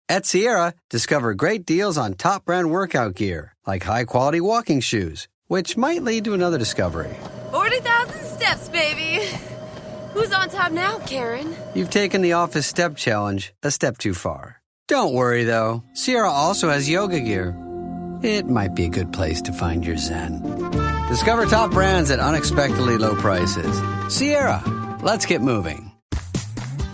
At Sierra, discover great deals on top brand workout gear, like high-quality walking shoes, which might lead to another discovery. 40,000 steps, baby. Who's on top now, Karen? You've taken the office step challenge a step too far. Don't worry, though. Sierra also has yoga gear. It might be a good place to find your zen. Discover top brands at unexpectedly low prices. Sierra, let's get moving.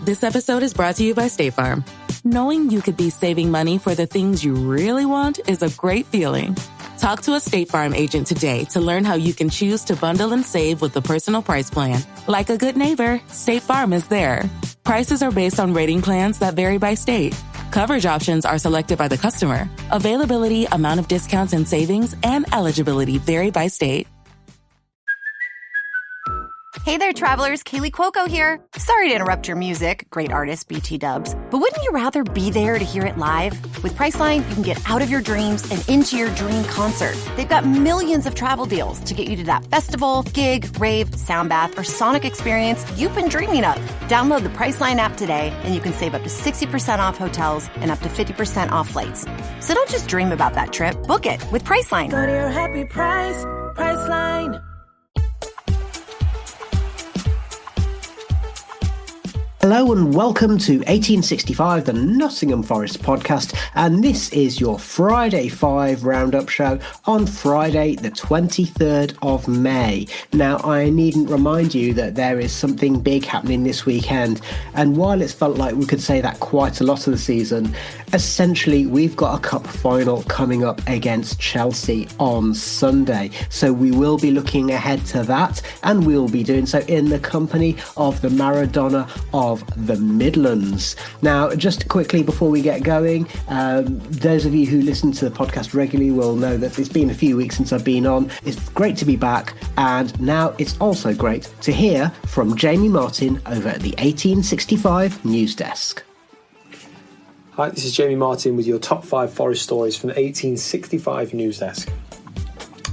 This episode is brought to you by State Farm. Knowing you could be saving money for the things you really want is a great feeling. Talk to a State Farm agent today to learn how you can choose to bundle and save with the Personal Price Plan. Like a good neighbor, State Farm is there. Prices are based on rating plans that vary by state. Coverage options are selected by the customer. Availability, amount of discounts and savings, and eligibility vary by state. Hey there, travelers. Kaylee Cuoco here. Sorry to interrupt your music, great artist BT Dubs, but wouldn't you rather be there to hear it live? With Priceline, you can get out of your dreams and into your dream concert. They've got millions of travel deals to get you to that festival, gig, rave, sound bath, or sonic experience you've been dreaming of. Download the Priceline app today, and you can save up to 60% off hotels and up to 50% off flights. So don't just dream about that trip. Book it with Priceline. Go to your happy price, Priceline. Hello and welcome to 1865, the Nottingham Forest podcast, and this is your Friday 5 roundup show on Friday the 23rd of May. Now, I needn't remind you that there is something big happening this weekend, and while it's felt like we could say that quite a lot of the season, essentially we've got a cup final coming up against Chelsea on Sunday, so we will be looking ahead to that, and we'll be doing so in the company of the Maradona of the Midlands. Now, just quickly before we get going, those of you who listen to the podcast regularly will know that it's been a few weeks since I've been on. It's great to be back, and now it's also great to hear from Jamie Martin over at the 1865 news desk. Hi, this is Jamie Martin with your top 5 Forest stories from the 1865 news desk.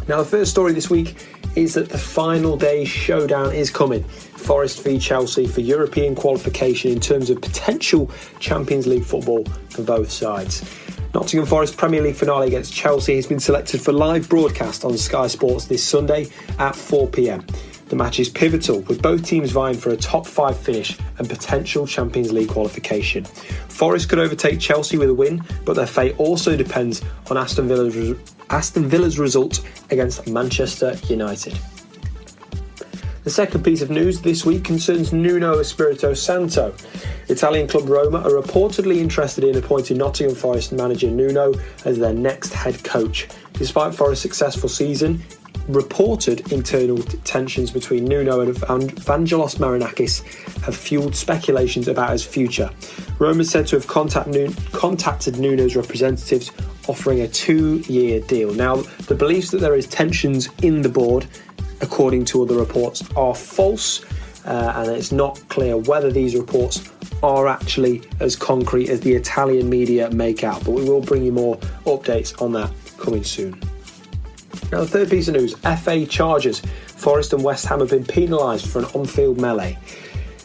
Now, the first story this week is that the final day showdown is coming. Forest v Chelsea for European qualification in terms of potential Champions League football for both sides. Nottingham Forest Premier League finale against Chelsea has been selected for live broadcast on Sky Sports this Sunday at 4 p.m. The match is pivotal, with both teams vying for a top 5 finish and potential Champions League qualification. Forest could overtake Chelsea with a win, but their fate also depends on Aston Villa's result against Manchester United. The second piece of news this week concerns Nuno Espirito Santo. Italian club Roma are reportedly interested in appointing Nottingham Forest manager Nuno as their next head coach. Despite Forest's successful season, reported internal tensions between Nuno and Vangelos Marinakis have fueled speculations about his future. Roma is said to have contacted Nuno's representatives, offering a 2-year deal. Now, the beliefs that there is tensions in the board, according to other reports, are false, and it's not clear whether these reports are actually as concrete as the Italian media make out, but we will bring you more updates on that coming soon. Now, the third piece of news, FA charges. Forest and West Ham have been penalised for an on-field melee.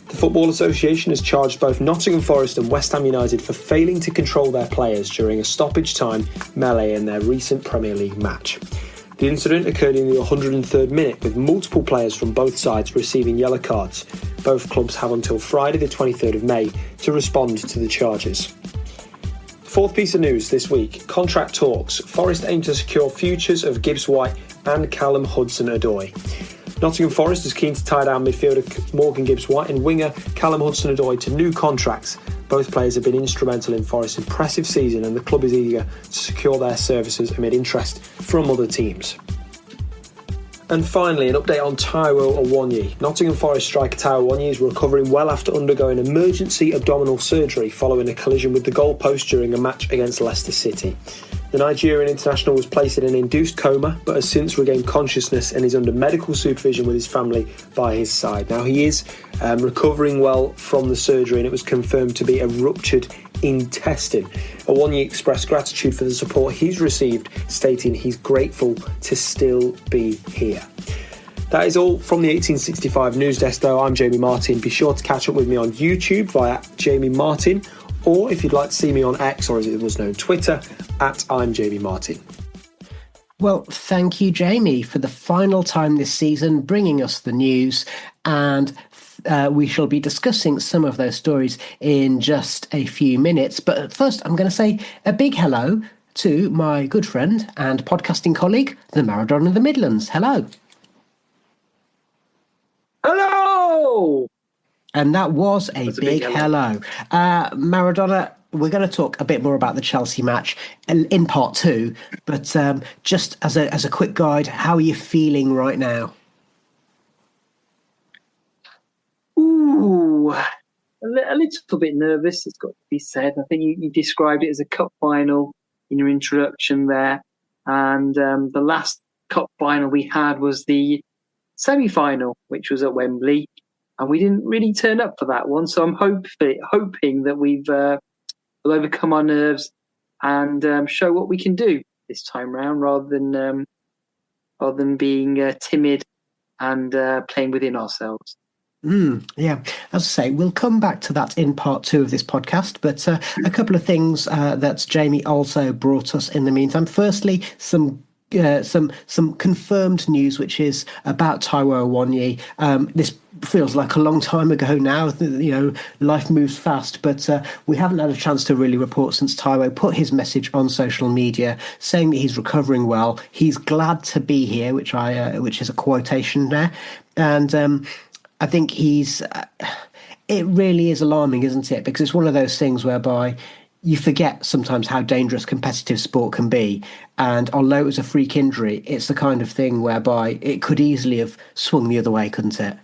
The Football Association has charged both Nottingham Forest and West Ham United for failing to control their players during a stoppage time melee in their recent Premier League match. The incident occurred in the 103rd minute, with multiple players from both sides receiving yellow cards. Both clubs have until Friday the 23rd of May to respond to the charges. Fourth piece of news this week, contract talks. Forest aim to secure futures of Gibbs-White and Callum Hudson-Odoi. Nottingham Forest is keen to tie down midfielder Morgan Gibbs-White and winger Callum Hudson-Odoi to new contracts. Both players have been instrumental in Forest's impressive season, and the club is eager to secure their services amid interest from other teams. And finally, an update on Taiwo Awoniyi. Nottingham Forest striker Taiwo Awoniyi is recovering well after undergoing emergency abdominal surgery following a collision with the goalpost during a match against Leicester City. The Nigerian international was placed in an induced coma, but has since regained consciousness and is under medical supervision with his family by his side. Now, he is recovering well from the surgery, and it was confirmed to be a ruptured intestine. Awoniyi expressed gratitude for the support he's received, stating he's grateful to still be here. That is all from the 1865 news desk, though. I'm Jamie Martin. Be sure to catch up with me on YouTube via Jamie Martin, or if you'd like to see me on X, or as it was known, Twitter, at I'm Jamie Martin. Well, thank you, Jamie, for the final time this season bringing us the news, and we shall be discussing some of those stories in just a few minutes. But first, I'm going to say a big hello to my good friend and podcasting colleague, the Maradona of the Midlands. Hello. Hello! And that was a big hello. Maradona, we're going to talk a bit more about the Chelsea match in part two, but just as a quick guide, how are you feeling right now? Ooh, a little bit nervous, it's got to be said. I think you described it as a cup final in your introduction there. And the last cup final we had was the semi-final, which was at Wembley. And we didn't really turn up for that one. So I'm hoping that we'll overcome our nerves and show what we can do this time round, rather than being timid and playing within ourselves. Yeah, as I say, we'll come back to that in part two of this podcast, but a couple of things that Jamie also brought us in the meantime. Firstly, some confirmed news, which is about Taiwo Awoniyi. This feels like a long time ago now. You know, life moves fast, but we haven't had a chance to really report since Taiwo put his message on social media saying that he's recovering well. He's glad to be here, which is a quotation there, and I think it really is alarming, isn't it? Because it's one of those things whereby you forget sometimes how dangerous competitive sport can be. And although it was a freak injury, it's the kind of thing whereby it could easily have swung the other way, couldn't it?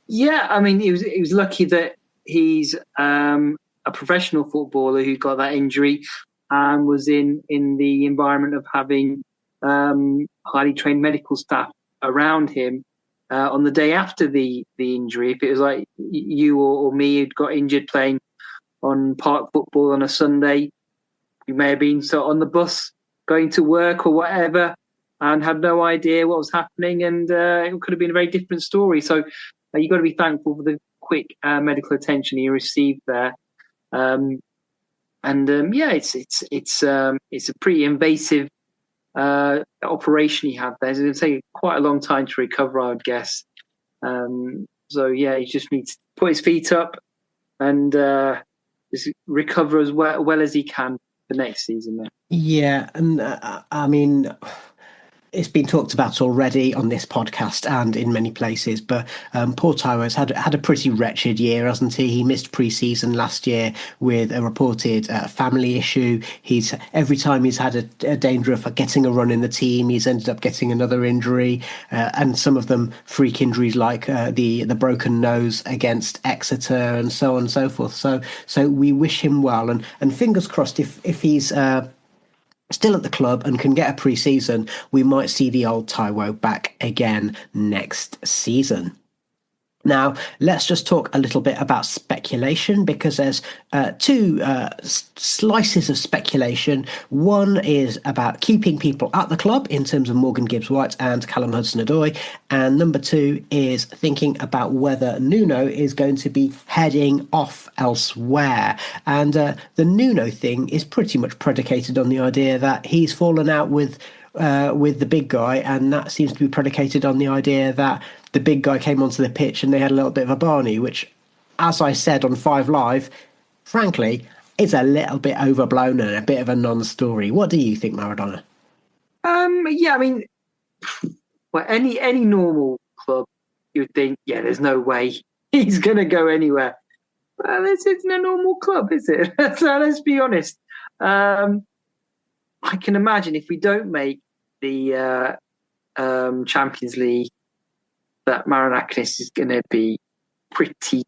Yeah, I mean, he was lucky that he's a professional footballer who got that injury and was in the environment of having highly trained medical staff around him. On the day after the injury, if it was like you or me who'd got injured playing on park football on a Sunday, we may have been on the bus going to work or whatever and had no idea what was happening, and it could have been a very different story. So you've got to be thankful for the quick medical attention he received there. It's a pretty invasive operation he had there. It's going to take quite a long time to recover, I would guess. He just needs to put his feet up and just recover as well as he can for next season. Then. Yeah, and I mean, it's been talked about already on this podcast and in many places, but poor Taiwo's had a pretty wretched year, hasn't he? He missed pre-season last year with a reported family issue. Every time he's had a danger of getting a run in the team, he's ended up getting another injury, and some of them freak injuries like the broken nose against Exeter and so on and so forth. So we wish him well, and fingers crossed if he's still at the club and can get a pre-season, we might see the old Taiwo back again next season. Now, let's just talk a little bit about speculation, because there's two slices of speculation. One is about keeping people at the club in terms of Morgan Gibbs-White and Callum Hudson-Odoi. And number two is thinking about whether Nuno is going to be heading off elsewhere. And the Nuno thing is pretty much predicated on the idea that he's fallen out with the big guy, and that seems to be predicated on the idea that the big guy came onto the pitch and they had a little bit of a Barney, which, as I said on 5 Live, frankly, is a little bit overblown and a bit of a non-story. What do you think, Maradona? Any normal club, you would think, there's no way he's going to go anywhere. Well, this isn't a normal club, is it? So let's be honest. I can imagine if we don't make the Champions League, that Marinakis is going to be pretty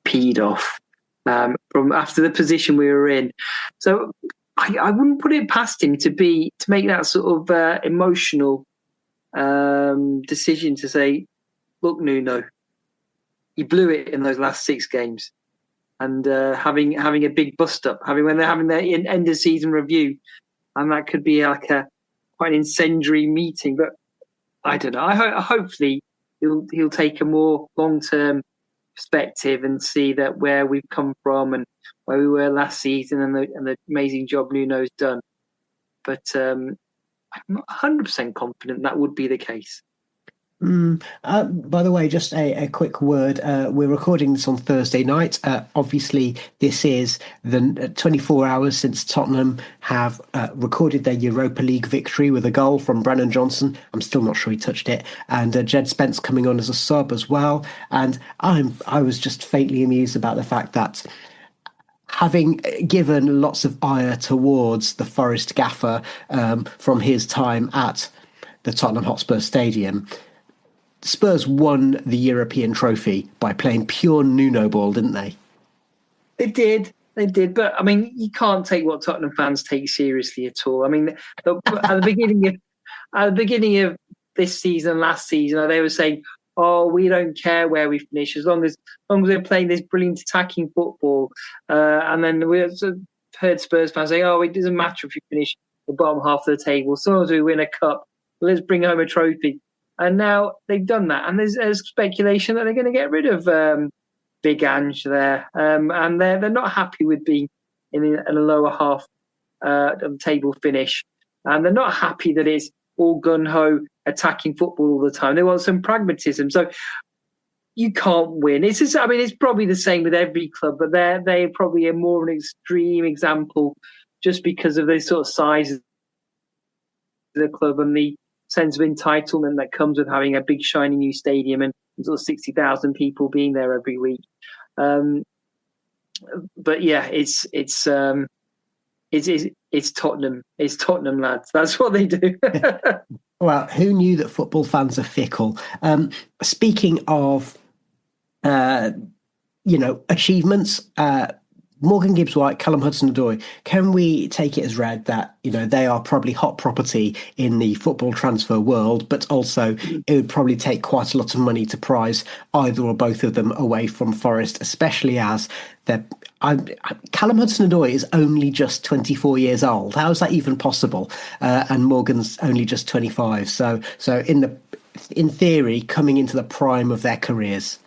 peed off from after the position we were in. So I wouldn't put it past him to make that sort of emotional decision to say, look, Nuno, you blew it in those last 6 games, and having a big bust up, when they're having their end of season review, and that could be like quite an incendiary meeting. But I don't know. Hopefully he'll take a more long term perspective and see that where we've come from and where we were last season and the amazing job Nuno's done. But I'm not 100% confident that would be the case. By the way, just a quick word. We're recording this on Thursday night. Obviously, this is the 24 hours since Tottenham have recorded their Europa League victory with a goal from Brennan Johnson. I'm still not sure he touched it. And Jed Spence coming on as a sub as well. And I was just faintly amused about the fact that, having given lots of ire towards the Forest gaffer from his time at the Tottenham Hotspur Stadium, Spurs won the European trophy by playing pure Nuno ball, didn't they? They did. But, I mean, you can't take what Tottenham fans take seriously at all. I mean, at the beginning of this season, last season, they were saying, "Oh, we don't care where we finish as long as we're playing this brilliant attacking football." And then we heard Spurs fans say, "Oh, it doesn't matter if you finish the bottom half of the table. As long as we win a cup, let's bring home a trophy." And now they've done that. And there's speculation that they're going to get rid of Big Ange there. And they're not happy with being in a lower half of the table finish. And they're not happy that it's all gun-ho attacking football all the time. They want some pragmatism. So you can't win. It's probably the same with every club, but they're probably a more an extreme example just because of the sort of size of the club and the sense of entitlement that comes with having a big shiny new stadium and sort of 60,000 people being there every week. But yeah, it's Tottenham. It's Tottenham, lads. That's what they do. Well, who knew that football fans are fickle? Speaking of, achievements, Morgan Gibbs-White, Callum Hudson-Odoi, can we take it as read that, they are probably hot property in the football transfer world, but also it would probably take quite a lot of money to prize either or both of them away from Forest, especially as Callum Hudson-Odoi is only just 24 years old. How is that even possible? And Morgan's only just 25. So in theory, coming into the prime of their careers.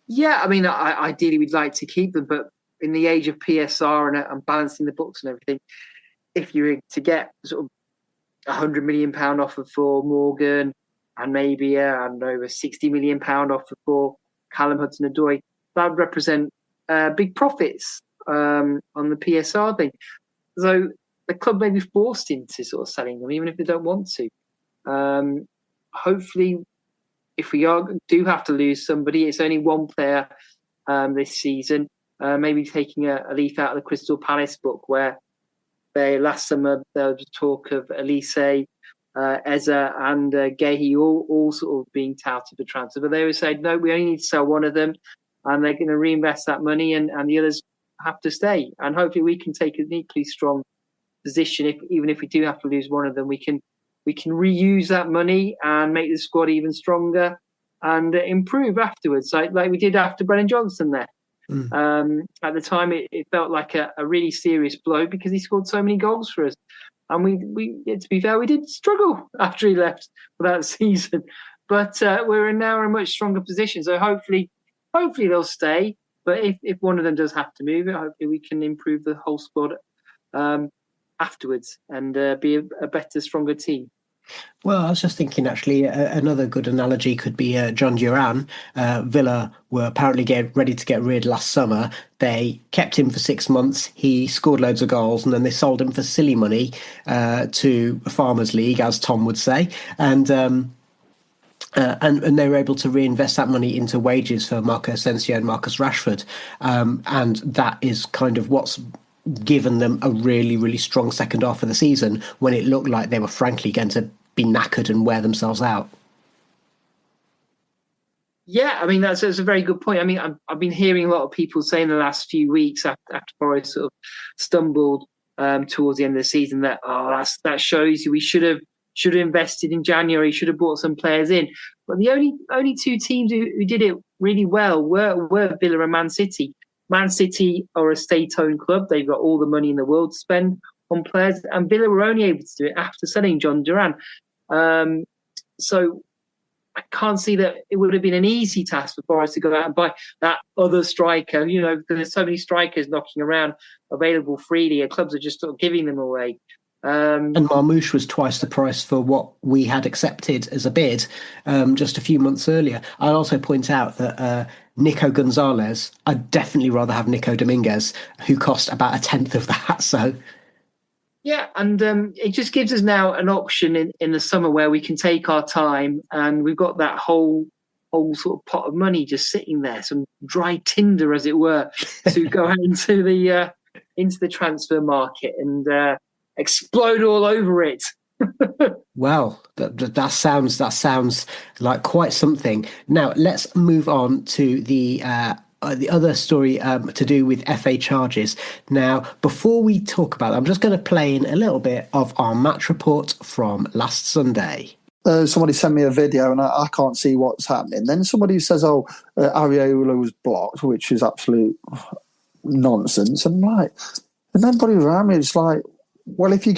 Yeah, I mean, ideally we'd like to keep them, but in the age of PSR and balancing the books and everything, if you were to get sort of £100 million offer for Morgan and maybe a 60 million pound offer for Callum Hudson-Odoi, that would represent big profits on the PSR thing. So the club may be forced into sort of selling them, even if they don't want to. Hopefully, if we do have to lose somebody, it's only one player this season. Maybe taking a leaf out of the Crystal Palace book, where last summer there was talk of Elise, Eza, and Gehi all sort of being touted for transfer, but they were saying no, we only need to sell one of them, and they're going to reinvest that money, and the others have to stay. And hopefully, we can take an equally strong position. Even if we do have to lose one of them, we can reuse that money and make the squad even stronger and improve afterwards, like we did after Brennan Johnson there. At the time, it felt like a really serious blow because he scored so many goals for us. And we to be fair, we did struggle after he left for that season. But we're now in a much stronger position. So hopefully they'll stay. But if one of them does have to move, hopefully we can improve the whole squad afterwards and be a better, stronger team. Well, I was just thinking, actually, another good analogy could be John Duran. Villa were apparently ready to get rid last summer. They kept him for 6 months. He scored loads of goals, and then they sold him for silly money to a Farmers League, as Tom would say. And they were able to reinvest that money into wages for Marco Asensio and Marcus Rashford. And that is kind of what's given them a really, really strong second half of the season when it looked like they were frankly going to be knackered and wear themselves out. Yeah, I mean, that's a very good point. I mean, I've been hearing a lot of people say in the last few weeks after Forest sort of stumbled towards the end of the season that that shows you we should have invested in January, should have brought some players in. But the only two teams who did it really well were Villa and Man City. Man City are a state-owned club. They've got all the money in the world to spend on players, and Villa were only able to do it after selling John Duran. So I can't see that it would have been an easy task for Forest to go out and buy that other striker. There's so many strikers knocking around available freely, and clubs are just sort of giving them away. And Marmoush was twice the price for what we had accepted as a bid just a few months earlier. I'll also point out that Nico Gonzalez, I'd definitely rather have Nico Dominguez, who cost about a tenth of that. So. Yeah, and it just gives us now an option in the summer where we can take our time, and we've got that whole sort of pot of money just sitting there, some dry tinder, as it were, to go out into the transfer market and explode all over it. Well, that sounds like quite something. Now let's move on to the other story to do with FA charges. Now, before we talk about that, I'm just going to play in a little bit of our match report from last Sunday. Somebody sent me a video and I can't see what's happening. Then somebody says, Areola was blocked, which is absolute nonsense. And and everybody around me is like, well, if you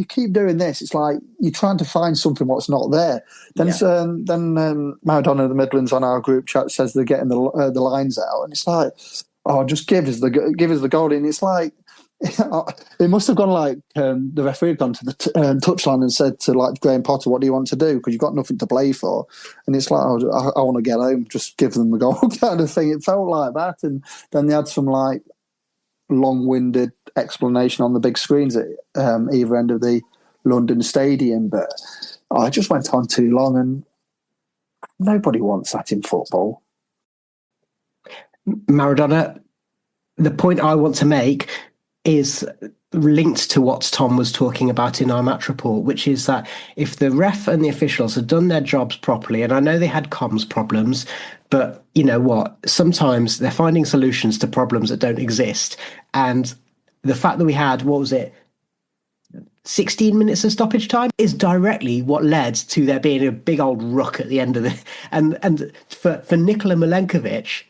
keep doing this, it's like you're trying to find something what's not there. Then Maradona of the Midlands on our group chat says they're getting the lines out, and it's like, just give us the goal. And it's like it must have gone like the referee had gone to the touchline and said to like Graham Potter, "What do you want to do? Because you've got nothing to play for." And it's like, I want to get home, just give them the goal kind of thing. It felt like that, and then they had some like long-winded explanation on the big screens at either end of the London stadium, but it just went on too long, and nobody wants that in football. Maradona, the point I want to make is linked to what Tom was talking about in our match report, which is that if the ref and the officials had done their jobs properly, and I know they had comms problems, but you know what? Sometimes they're finding solutions to problems that don't exist. And the fact that we had, 16 minutes of stoppage time is directly what led to there being a big old ruck at the end of the... And for Nikola Milenkovic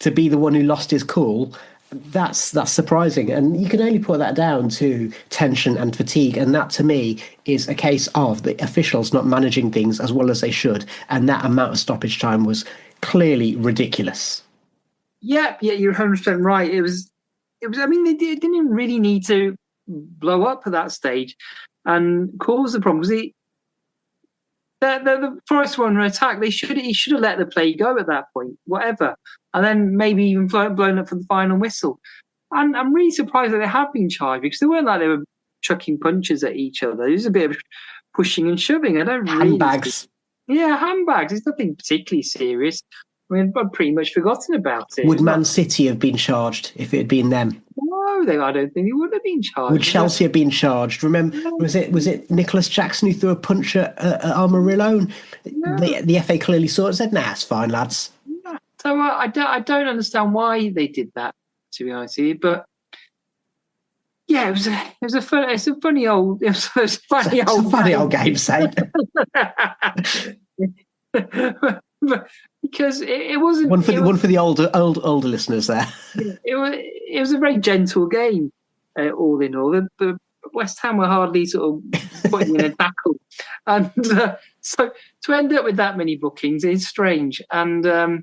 to be the one who lost his cool, that's surprising. And you can only put that down to tension and fatigue. And that, to me, is a case of the officials not managing things as well as they should. And that amount of stoppage time was clearly ridiculous. Yeah, you're 100% right. It was. I mean, they didn't really need to blow up at that stage and cause the problem. Because the Forest were under attack. He should have let the play go at that point, whatever, and then maybe even blown up for the final whistle. And I'm really surprised that they have been charged, because they weren't like they were chucking punches at each other. It was a bit of pushing and shoving. I don't really. Handbags. Yeah, handbags. It's nothing particularly serious. I mean, I've pretty much forgotten about it. Would Man City have been charged if it had been them? No, I don't think they would have been charged. Would Chelsea have been charged? Remember, was it Nicholas Jackson who threw a punch at Amarillo? The FA clearly saw it and said, "Nah, it's fine, lads." Yeah. So I don't understand why they did that, to be honest with you. But yeah, it was a funny old game, Saint. Because it wasn't one for the older listeners there. It was a very gentle game, all in all. The West Ham were hardly sort of putting in a tackle, and so to end up with that many bookings is strange. And the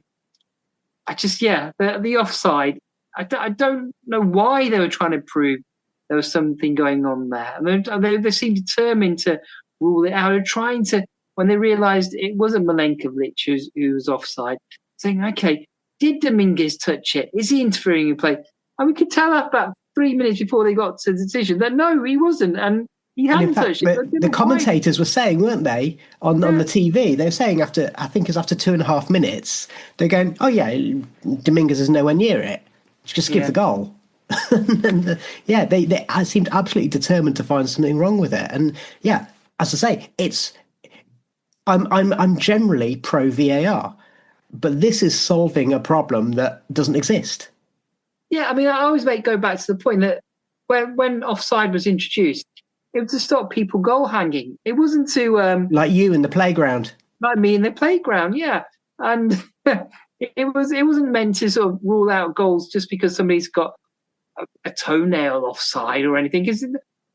offside. I don't know why they were trying to prove there was something going on there, and they seemed determined to rule it out. They're trying to. When they realised it wasn't Milenkovic who was offside, saying, okay, did Dominguez touch it? Is he interfering in play? And we could tell about 3 minutes before they got to the decision that no, he wasn't, and he hadn't touched it. The commentators were saying, weren't they, on the TV? They were saying after 2.5 minutes, they're going, oh yeah, Dominguez is nowhere near it. Just give the goal. And, they seemed absolutely determined to find something wrong with it. And yeah, as I say, I'm generally pro VAR, but this is solving a problem that doesn't exist. Yeah, I mean, I always go back to the point that when offside was introduced, it was to stop people goal hanging. It wasn't to like you in the playground, like me in the playground. Yeah, and it wasn't meant to sort of rule out goals just because somebody's got a toenail offside or anything. Because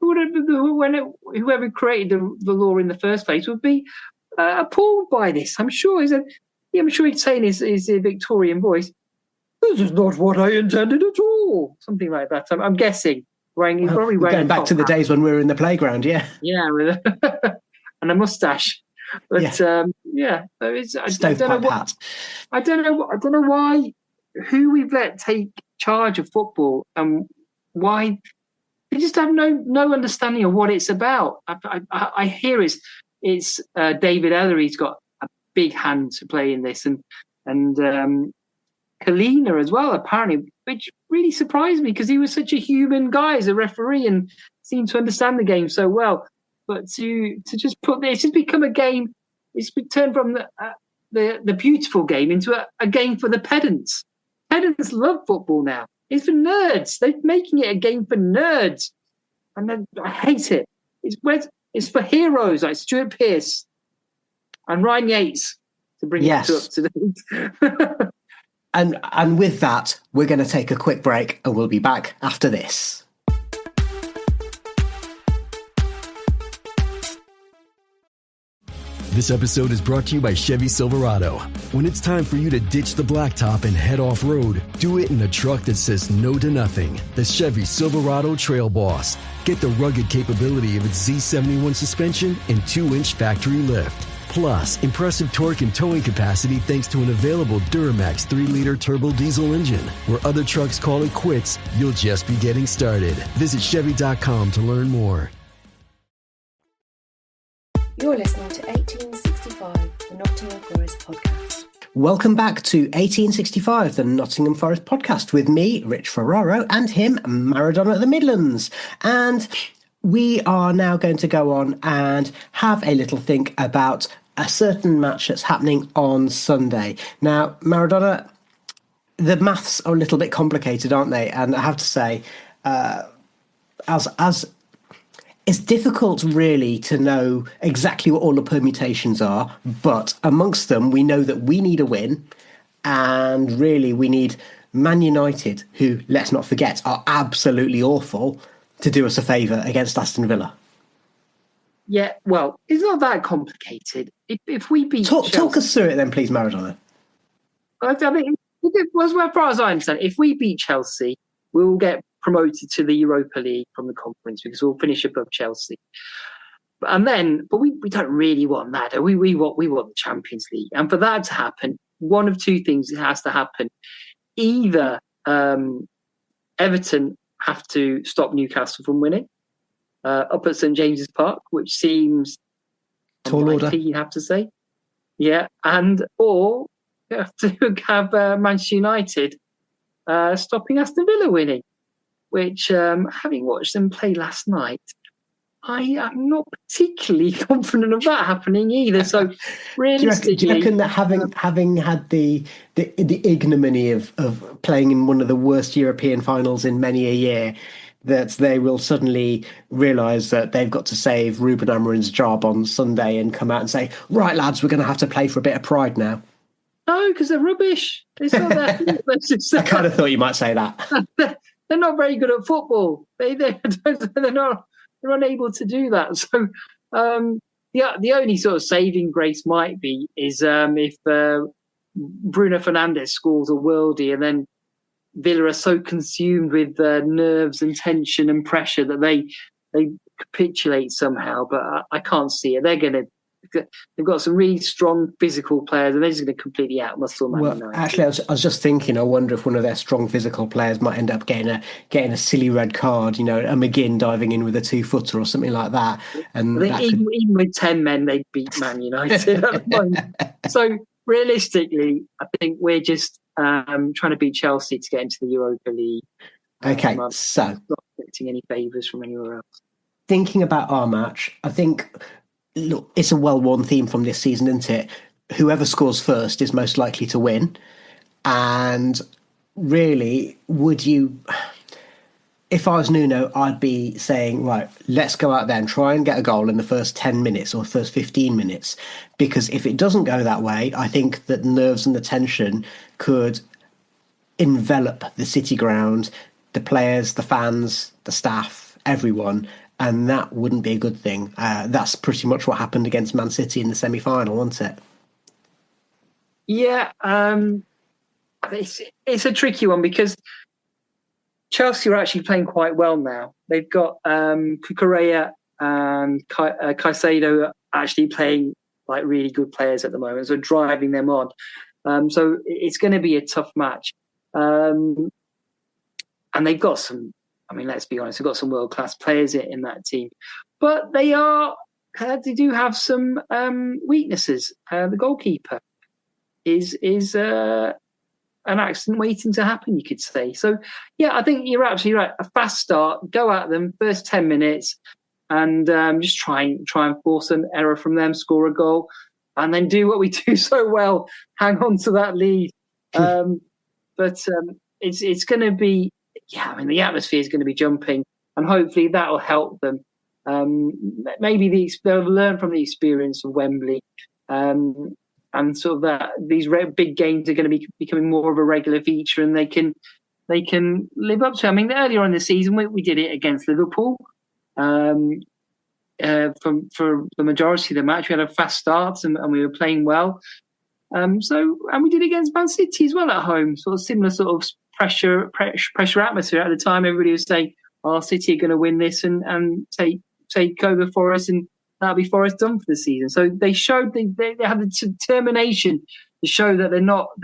whoever created the law in the first place would be appalled by this. I'm sure he's saying his Victorian voice, "This is not what I intended at all." Something like that. I'm guessing. He's probably wearing going back to the days when we were in the playground, yeah. Yeah, with and a moustache. But Stovepipe hat. I don't know why, who we've let take charge of football and why they just have no understanding of what it's about. I hear it's David Ellery's got a big hand to play in this, and Kalina as well, apparently, which really surprised me because he was such a human guy as a referee and seemed to understand the game so well. But to just put this, it's become a game. It's turned from the beautiful game into a game for the pedants. Pedants love football now. It's for nerds. They're making it a game for nerds, and then I hate it. It's for heroes like Stuart Pearce and Ryan Yates to bring it up to date. And with that, we're going to take a quick break, and we'll be back after this. This episode is brought to you by Chevy Silverado. When it's time for you to ditch the blacktop and head off-road, do it in a truck that says no to nothing. The Chevy Silverado Trail Boss. Get the rugged capability of its Z71 suspension and 2-inch factory lift. Plus, impressive torque and towing capacity thanks to an available Duramax 3-liter turbo diesel engine. Where other trucks call it quits, you'll just be getting started. Visit Chevy.com to learn more. You're listening to 1865, the Nottingham Forest podcast. Welcome back to 1865, the Nottingham Forest podcast, with me, Rich Ferraro, and him, Maradona at the Midlands. And we are now going to go on and have a little think about a certain match that's happening on Sunday. Now, Maradona, the maths are a little bit complicated, aren't they? And I have to say, as it's difficult really to know exactly what all the permutations are, but amongst them, we know that we need a win, and really we need Man United, who, let's not forget, are absolutely awful, to do us a favour against Aston Villa. Yeah, well, it's not that complicated. If we beat Chelsea, talk us through it then, please, Maradona. I mean, as far as I understand, if we beat Chelsea, we will get promoted to the Europa League from the conference because we'll finish above Chelsea. But we don't really want that. We want the Champions League, and for that to happen, one of two things has to happen: either Everton have to stop Newcastle from winning up at St James's Park, which seems tall order, you have to say, or you have to have Manchester United stopping Aston Villa winning. Which, having watched them play last night, I am not particularly confident of that happening either. So, realistically, do you reckon that having had the ignominy of playing in one of the worst European finals in many a year, that they will suddenly realise that they've got to save Ruben Amorim's job on Sunday and come out and say, "Right, lads, we're going to have to play for a bit of pride now"? No, because they're rubbish. It's not that. I kind of thought you might say that. They're not very good at football. They're unable to do that. So, the only sort of saving grace might be is if Bruno Fernandes scores a worldie, and then Villa are so consumed with nerves and tension and pressure that they capitulate somehow. But I can't see it. They've got some really strong physical players, and they're just going to completely outmuscle Man United. Actually, I was just thinking, I wonder if one of their strong physical players might end up getting a silly red card, a McGinn diving in with a 2-footer or something like that. And even with 10 men, they beat Man United at the moment. So realistically, I think we're just trying to beat Chelsea to get into the Europa League. Okay, so not expecting any favours from anywhere else. Thinking about our match, I think, look, it's a well-worn theme from this season, isn't it? Whoever scores first is most likely to win. And really, if I was Nuno, I'd be saying, right, let's go out there and try and get a goal in the first 10 minutes or first 15 minutes. Because if it doesn't go that way, I think that the nerves and the tension could envelop the City ground, the players, the fans, the staff, everyone, and that wouldn't be a good thing. That's pretty much what happened against Man City in the semi-final, wasn't it? Yeah, it's a tricky one because Chelsea are actually playing quite well now. They've got Cucurella and Caicedo actually playing like really good players at the moment, so driving them on. So it's going to be a tough match. And they've got some, I mean, let's be honest, they've got some world-class players in that team. But they do have some weaknesses. The goalkeeper is an accident waiting to happen, you could say. So, yeah, I think you're absolutely right. A fast start, go at them, first 10 minutes, and just try and force an error from them, score a goal, and then do what we do so well, hang on to that lead. But it's going to be, yeah, I mean, the atmosphere is going to be jumping, and hopefully that will help them. Maybe they'll learn from the experience of Wembley, and sort of that these big games are going to be becoming more of a regular feature, and they can live up to it. I mean, earlier on in the season, we did it against Liverpool. For the majority of the match, we had a fast start and we were playing well. And we did it against Man City as well at home. Sort of similar sort of pressure atmosphere at the time. Everybody was saying, "Oh, City are going to win this and take over for us, and that'll be Forest done for the season." So they showed they had the determination to show that they're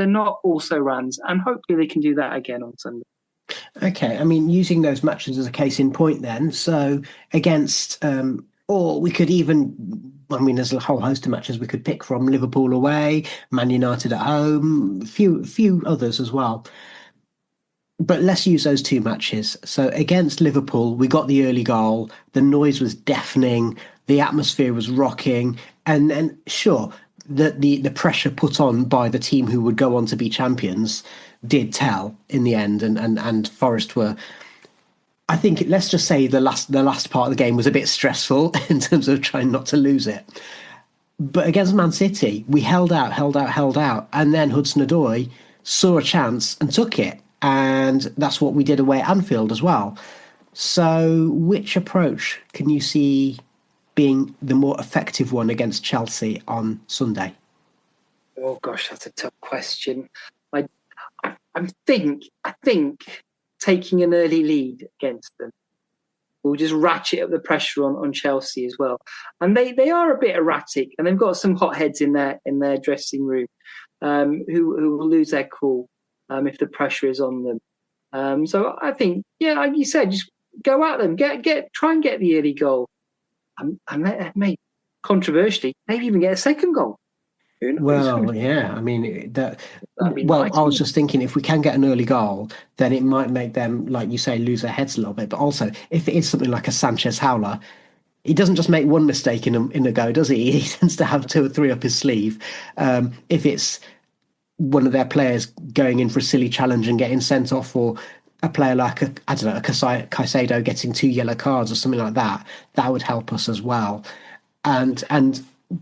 not also rans, and hopefully they can do that again on Sunday. Okay, I mean, using those matches as a case in point then, so against, or we could even, I mean, there's a whole host of matches we could pick from: Liverpool away, Man United at home, a few others as well. But let's use those two matches. So against Liverpool, we got the early goal, the noise was deafening, the atmosphere was rocking, and sure, the pressure put on by the team who would go on to be champions did tell in the end, and Forest were, I think, let's just say the last part of the game was a bit stressful in terms of trying not to lose it. But against Man City, we held out, and then Hudson-Odoi saw a chance and took it, and that's what we did away at Anfield as well. So which approach can you see being the more effective one against Chelsea on Sunday? Oh gosh, that's a tough question. I think taking an early lead against them will just ratchet up the pressure on Chelsea as well. And they are a bit erratic, and they've got some hotheads in their dressing room who will lose their cool if the pressure is on them. So I think, yeah, like you said, just go at them, try and get the early goal, and maybe controversially, maybe even get a second goal. Well, yeah, I mean, I was just thinking, if we can get an early goal, then it might make them, like you say, lose their heads a little bit. But also, if it is something like a Sanchez howler, he doesn't just make one mistake in a go, does he? He tends to have two or three up his sleeve. If it's one of their players going in for a silly challenge and getting sent off, or a player like a Caicedo getting 2 yellow cards or something like that, that would help us as well. And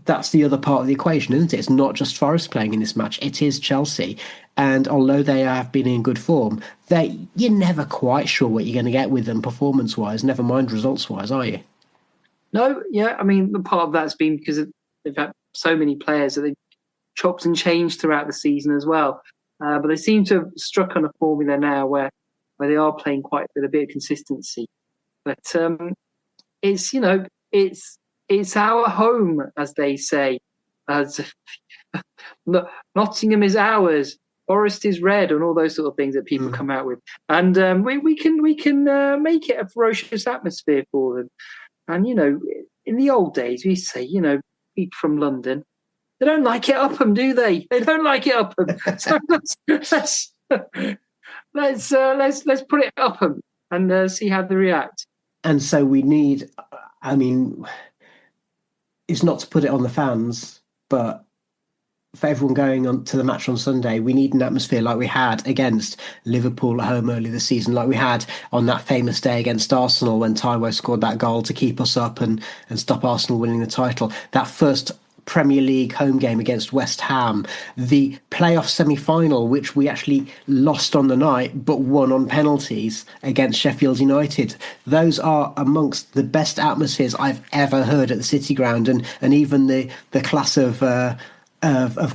that's the other part of the equation, isn't it? It's not just Forest playing in this match, it is Chelsea. And although they have been in good form, you're never quite sure what you're going to get with them performance-wise, never mind results-wise, are you? No, yeah, I mean, the part of that's been because they've had so many players that they've chopped and changed throughout the season as well. But they seem to have struck on a formula now where they are playing quite with a bit of consistency. But it's our home, as they say. As Nottingham is ours, Forest is red, and all those sort of things that people come out with. And we can make it a ferocious atmosphere for them. And in the old days, we used to say, people from London, they don't like it up them, do they? They don't like it up them. So let's put it up them and see how they react. And so we need, I mean, it's not to put it on the fans, but for everyone going on to the match on Sunday, we need an atmosphere like we had against Liverpool at home earlier this season, like we had on that famous day against Arsenal when Taiwo scored that goal to keep us up and stop Arsenal winning the title. That first Premier League home game against West Ham, the playoff semi-final, which we actually lost on the night but won on penalties against Sheffield United. Those are amongst the best atmospheres I've ever heard at the City Ground, and even the class of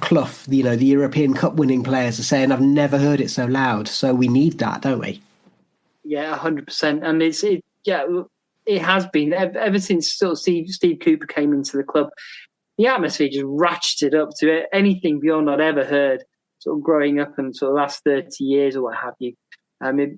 Clough, the European Cup winning players are saying, I've never heard it so loud. So we need that, don't we? Yeah, 100%. And it has been ever since sort of Steve Cooper came into the club. The atmosphere just ratcheted up to anything beyond I'd ever heard, sort of growing up in sort of the last 30 years or what have you. It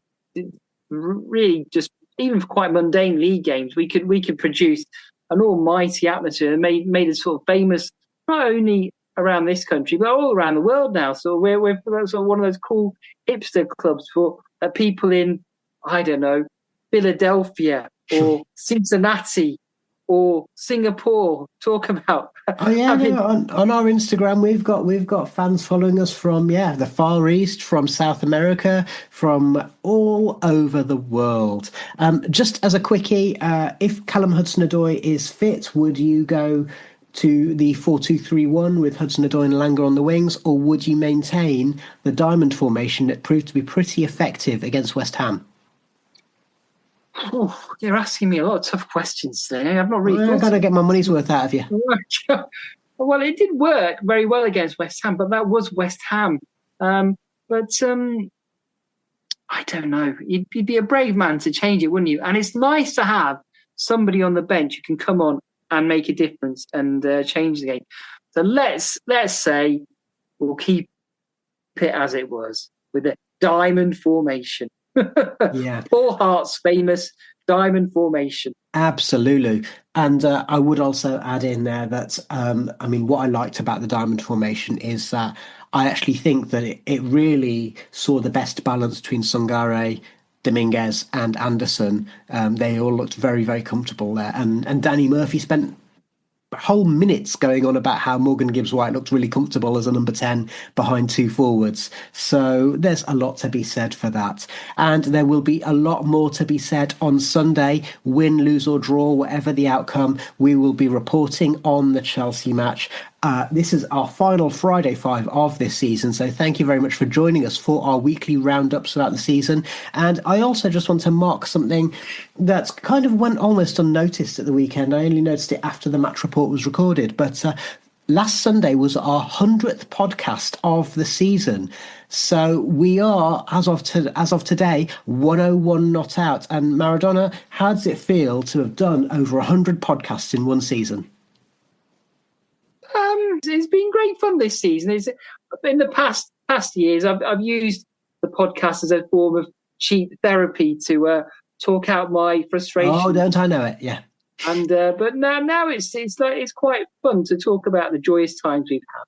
really just, even for quite mundane league games, we could produce an almighty atmosphere and made us sort of famous, not only around this country, but all around the world now. So we're sort of one of those cool hipster clubs for people in, I don't know, Philadelphia or Cincinnati or Singapore talk about. On our Instagram we've got fans following us from the Far East, from South America, from all over the world. Just as a quickie, if Callum Hudson-Odoi is fit, would you go to the 4-2-3-1 with Hudson-Odoi and Langer on the wings, or would you maintain the diamond formation that proved to be pretty effective against West Ham? Oh, you're asking me a lot of tough questions today. I've not really I've got to get my money's worth out of you. Well, it did work very well against West Ham, but that was West Ham. I don't know. You'd be a brave man to change it, wouldn't you? And it's nice to have somebody on the bench who can come on and make a difference and change the game. So let's say we'll keep it as it was with the diamond formation. Yeah, Paul Hart's famous diamond formation. Absolutely. And I would also add in there that what I liked about the diamond formation is that I actually think that it really saw the best balance between Sungare, Dominguez and Anderson. They all looked very, very comfortable there, and Danny Murphy spent whole minutes going on about how Morgan Gibbs-White looked really comfortable as a number 10 behind two forwards. So there's a lot to be said for that. And there will be a lot more to be said on Sunday. Win, lose or draw, whatever the outcome, we will be reporting on the Chelsea match. This is our final Friday 5 of this season, so thank you very much for joining us for our weekly roundups throughout the season. And I also just want to mark something that kind of went almost unnoticed at the weekend. I only noticed it after the match report was recorded, but last Sunday was our 100th podcast of the season. So we are, as of today, 101 not out. And Maradona, how does it feel to have done over 100 podcasts in one season? It's been great fun this season. In the past years, I've used the podcast as a form of cheap therapy to talk out my frustration. Oh, don't I know it? Yeah. And but now it's quite fun to talk about the joyous times we've had.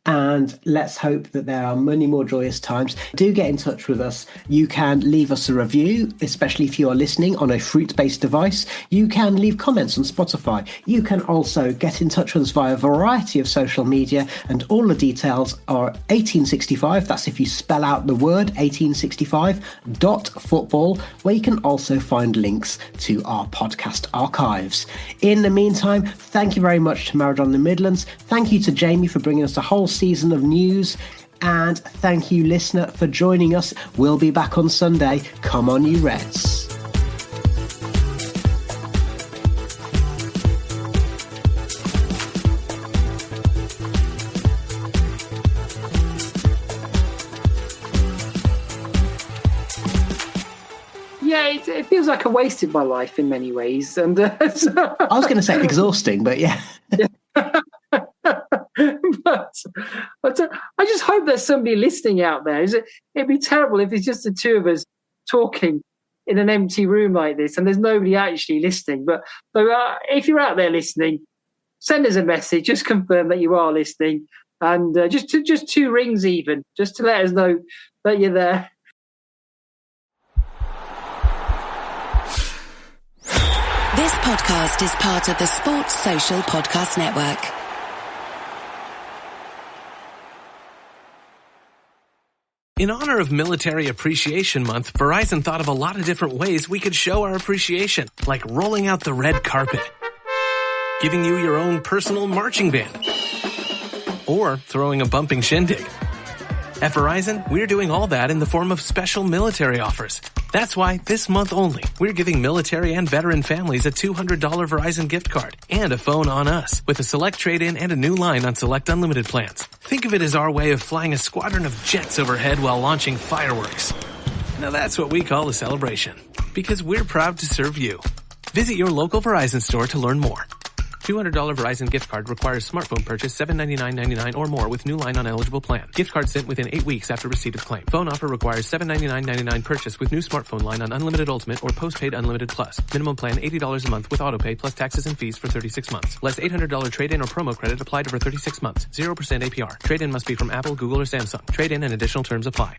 And let's hope that there are many more joyous times. Do get in touch with us. You can leave us a review, especially if you are listening on a fruit-based device. You can leave comments on Spotify. You can also get in touch with us via a variety of social media, and all the details are 1865. That's if you spell out the word 1865.football, where you can also find links to our podcast archives. In the meantime, thank you very much to Maradona Midlands. Thank you to Jamie for bringing us a whole season of news, and thank you, listener, for joining us. We'll be back on Sunday. Come on, you Reds. Yeah, it feels like I wasted my life in many ways, and I was going to say exhausting, but yeah. But I just hope there's somebody listening out there. It'd be terrible if it's just the two of us talking in an empty room like this and there's nobody actually listening. But if you're out there listening, send us a message. Just confirm that you are listening, and just 2 rings even, just to let us know that you're there. This podcast is part of the Sports Social Podcast Network. In honor of Military Appreciation Month, Verizon thought of a lot of different ways we could show our appreciation, like rolling out the red carpet. giving you your own personal marching band, or throwing a bumping shindig. At Verizon, we're doing all that in the form of special military offers. That's why this month only, we're giving military and veteran families a $200 Verizon gift card and a phone on us with a select trade-in and a new line on select unlimited plans. Think of it as our way of flying a squadron of jets overhead while launching fireworks. Now that's what we call a celebration, because we're proud to serve you. Visit your local Verizon store to learn more. $200 Verizon gift card requires smartphone purchase $799.99 or more with new line on eligible plan. Gift card sent within 8 weeks after receipt of claim. Phone offer requires $799.99 purchase with new smartphone line on unlimited ultimate or postpaid unlimited plus. Minimum plan $80 a month with autopay plus taxes and fees for 36 months. Less $800 trade-in or promo credit applied over 36 months. 0% APR. Trade-in must be from Apple, Google, or Samsung. Trade-in and additional terms apply.